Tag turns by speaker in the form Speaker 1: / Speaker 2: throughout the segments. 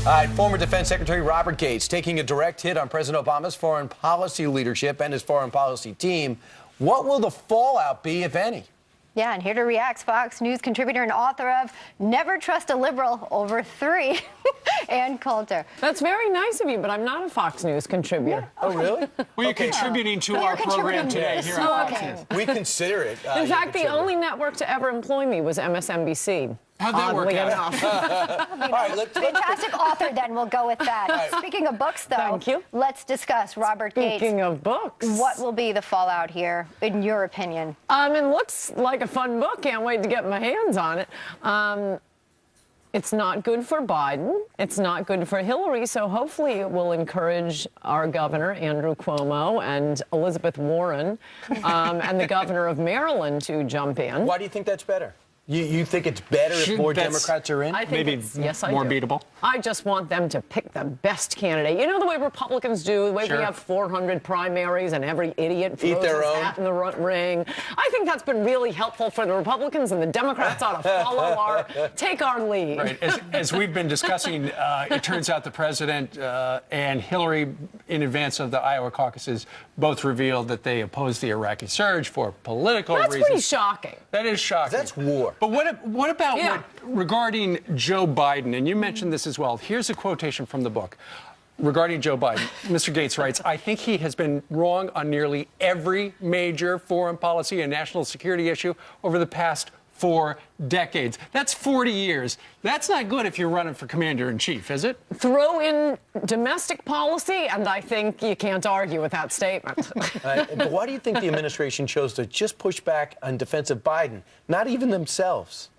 Speaker 1: All right, former Defense Secretary Robert Gates taking a direct hit on President Obama's foreign policy leadership and his foreign policy team. What will the fallout be, if any?
Speaker 2: Yeah, and here to react, Fox News contributor and author of Never Trust a Liberal Over 3, Ann Coulter.
Speaker 3: That's very nice of you, but I'm not a Fox News contributor.
Speaker 1: Yeah. Oh, really?
Speaker 4: Well, you're contributing to our program today here on Fox News.
Speaker 1: We consider it.
Speaker 3: In fact, the only network to ever employ me was MSNBC.
Speaker 4: How'd that work out?
Speaker 1: All right,
Speaker 2: Fantastic author, then. We'll go with that.
Speaker 1: Right.
Speaker 2: Speaking of books, though,
Speaker 3: Thank you.
Speaker 2: Let's discuss Robert Gates.
Speaker 3: Speaking of books.
Speaker 2: What will be the fallout here, in your opinion?
Speaker 3: It looks like a fun book. Can't wait to get my hands on it. It's not good for Biden. It's not good for Hillary. So hopefully it will encourage our governor, Andrew Cuomo, and Elizabeth Warren, and the governor of Maryland to jump in.
Speaker 1: Why do you think that's better? You think it's better if more Democrats are in?
Speaker 3: I think
Speaker 4: Maybe
Speaker 3: yes, I
Speaker 4: more
Speaker 3: do.
Speaker 4: beatable.
Speaker 3: I just want them to pick the best candidate. You know the way Republicans do, the way we have 400 primaries and every idiot throws his hat in the ring. I think that's been really helpful for the Republicans, and the Democrats ought to take our lead.
Speaker 4: Right. As we've been discussing, it turns out the president and Hillary, in advance of the Iowa caucuses, both revealed that they opposed the Iraqi surge for political reasons.
Speaker 3: That's pretty shocking.
Speaker 4: That is shocking.
Speaker 1: That's war.
Speaker 4: But what about regarding Joe Biden? And you mentioned this as well. Here's a quotation from the book. Regarding Joe Biden, Mr. Gates writes, I think he has been wrong on nearly every major foreign policy and national security issue over the past 4 decades. That's 40 years. That's not good if you're running for commander-in-chief, is it?
Speaker 3: Throw in domestic policy, and I think you can't argue with that statement.
Speaker 1: But why do you think the administration chose to just push back on defense of Biden, not even themselves?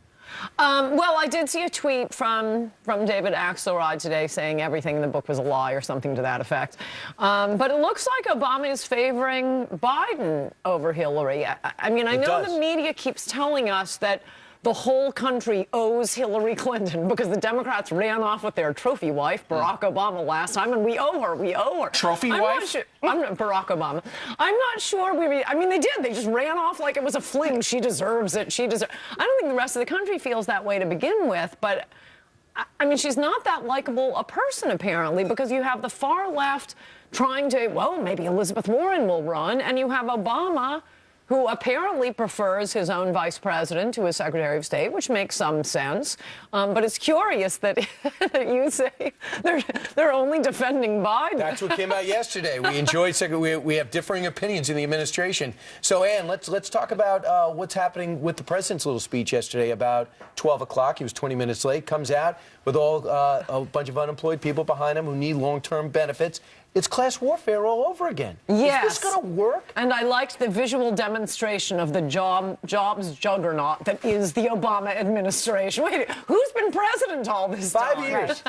Speaker 3: Well, I did see a tweet from David Axelrod today saying everything in the book was a lie or something to that effect. But it looks like Obama is favoring Biden over Hillary. I mean, I know the media keeps telling us that the whole country owes Hillary Clinton because the Democrats ran off with their trophy wife, Barack Obama, last time, and we owe her.
Speaker 4: Trophy wife?
Speaker 3: I'm not Barack Obama. I'm not sure I mean, they did. They just ran off like it was a fling. She deserves it. I don't think the rest of the country feels that way to begin with, but I mean, she's not that likable a person, apparently, because you have the far left trying to, well, maybe Elizabeth Warren will run, and you have Obama, who apparently prefers his own vice president to his Secretary of State, which makes some sense. But it's curious that, that you say they're only defending Biden.
Speaker 1: That's what came out yesterday. We enjoyed we have differing opinions in the administration. So, Ann, let's talk about what's happening with the president's little speech yesterday about 12 o'clock. He was 20 minutes late. Comes out with a bunch of unemployed people behind him who need long-term benefits. It's class warfare all over again.
Speaker 3: Yes.
Speaker 1: Is this going to work?
Speaker 3: And I liked the visual demonstration of the jobs juggernaut that is the Obama administration. Wait, who's been president all this time?
Speaker 1: 5 years.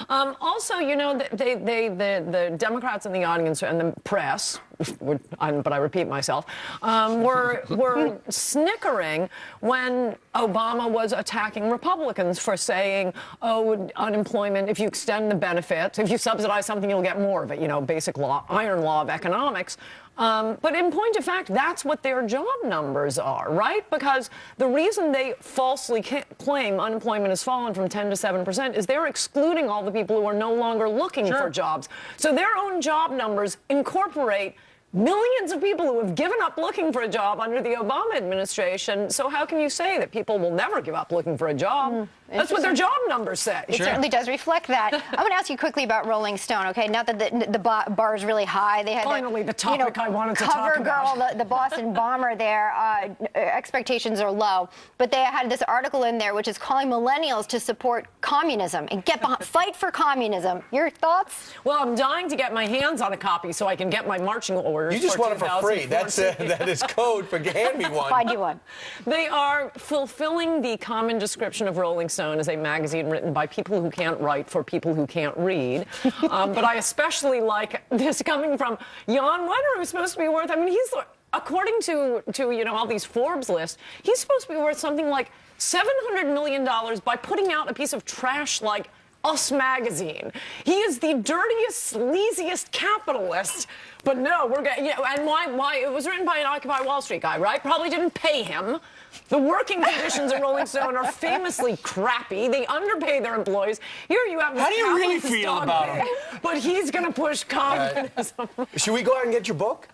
Speaker 3: Also, you know, the Democrats in the audience and the press, but I repeat myself, were snickering when Obama was attacking Republicans for saying, oh, unemployment, if you extend the benefits, if you subsidize something, you'll get more of it, you know, basic law, iron law of economics. But in point of fact, that's what their job numbers are, right? Because the reason they falsely claim unemployment has fallen from 10 to 7% is they're excluding all the people who are no longer looking for jobs. So their own job numbers incorporate millions of people who have given up looking for a job under the Obama administration. So how can you say that people will never give up looking for a job? That's what their job numbers say.
Speaker 2: It certainly does reflect that. I want to ask you quickly about Rolling Stone, okay? Now that the bar is really high. They had
Speaker 3: finally the topic I wanted to
Speaker 2: talk about.
Speaker 3: Cover
Speaker 2: girl, the Boston bomber there, expectations are low. But they had this article in there which is calling millennials to support communism and fight for communism. Your thoughts?
Speaker 3: Well, I'm dying to get my hands on a copy so I can get my marching orders.
Speaker 1: You just want it for free. That is code for hand me one.
Speaker 2: Find you one.
Speaker 3: They are fulfilling the common description of Rolling Stone as a magazine written by people who can't write for people who can't read. But I especially like this coming from Jan Wenner, who's supposed to be worth, I mean, he's, according to you know, all these Forbes lists, he's supposed to be worth something like $700 million by putting out a piece of trash like Us magazine. He is the dirtiest, sleaziest capitalist. But no, we're getting, and why? It was written by an Occupy Wall Street guy, right? Probably didn't pay him. The working conditions at Rolling Stone are famously crappy. They underpay their employees. Here you have.
Speaker 4: How do you really feel about him?
Speaker 3: But he's going to push communism.
Speaker 1: Should we go out and get your book?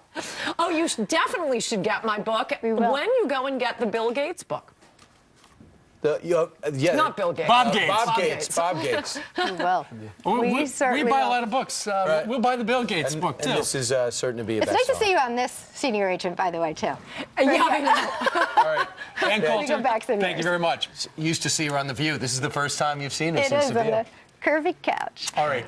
Speaker 3: Oh, you definitely should get my book.
Speaker 2: We will.
Speaker 3: When you go and get the Bill Gates book.
Speaker 1: Yeah.
Speaker 3: Not Bill Gates.
Speaker 4: Bob Gates.
Speaker 1: Bob Gates. Bob Gates.
Speaker 2: Well,
Speaker 4: We
Speaker 2: certainly
Speaker 4: buy a
Speaker 2: will.
Speaker 4: lot of books.
Speaker 1: Right.
Speaker 4: We'll buy the Bill Gates book, too.
Speaker 1: And this is certain to be a
Speaker 2: it's nice to
Speaker 1: bestseller.
Speaker 2: see you on this senior agent, by the way, too.
Speaker 3: Yeah, I know.
Speaker 1: All right.
Speaker 4: And Coulter,
Speaker 2: go back some
Speaker 4: thank you
Speaker 2: years.
Speaker 4: very much.
Speaker 1: Used to see her on The View. This is the first time you've seen her
Speaker 2: It
Speaker 1: since
Speaker 2: is
Speaker 1: The
Speaker 2: on
Speaker 1: View.
Speaker 2: the curvy couch.
Speaker 4: All right.